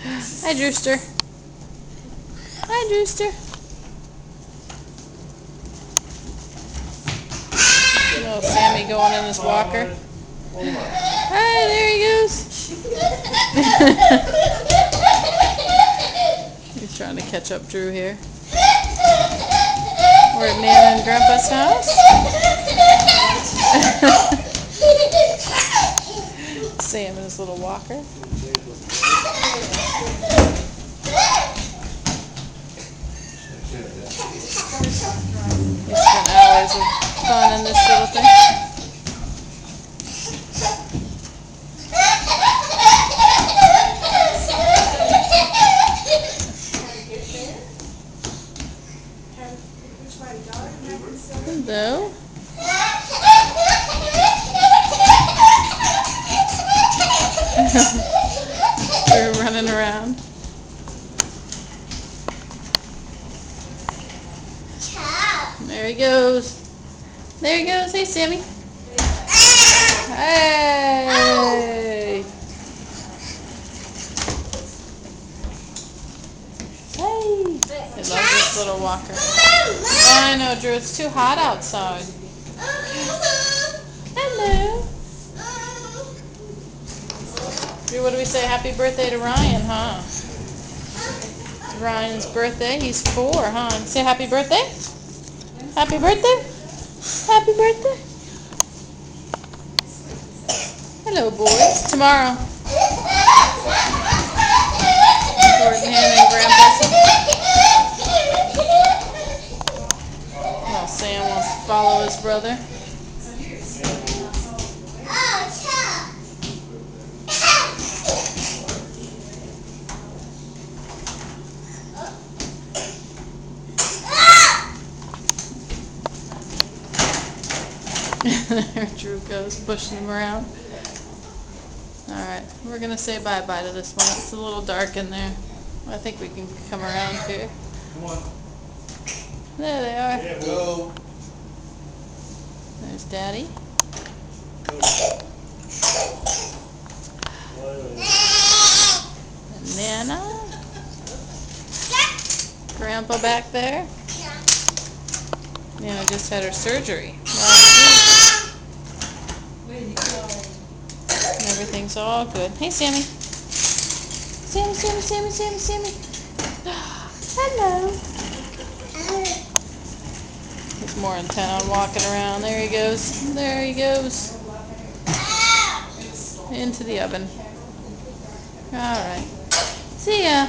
Hi, Drewster. Hi, Drewster. Little Sammy going in his walker. Hi, there he goes. He's trying to catch up Drew here. We're at Nana and Grandpa's house. Sam in his little walker. We spent hours of fun in this little thing. Hello. We're running around. There he goes. There he goes. Hey, Sammy. Hey. Hey. He loves this little walker. Oh, I know, Drew. It's too hot outside. Hello. Drew, what do we say? Happy birthday to Ryan, huh? It's Ryan's birthday. He's 4, huh? Say happy birthday. Happy birthday. Happy birthday. Hello, boys. Tomorrow. Jordan, Hannah, and Grandpa's. Well, Sam wants to follow his brother. There Drew goes, pushing him around. Alright, we're going to say bye-bye to this one. It's a little dark in there. I think we can come around here. Come on. There they are. Yeah, go. There's Daddy. And Nana. Grandpa back there. Nana just had her surgery last week. And everything's all good. Hey, Sammy. Sammy, Sammy, Sammy, Sammy, Sammy. Hello. He's more intent on walking around. There he goes. There he goes. Into the oven. All right. See ya.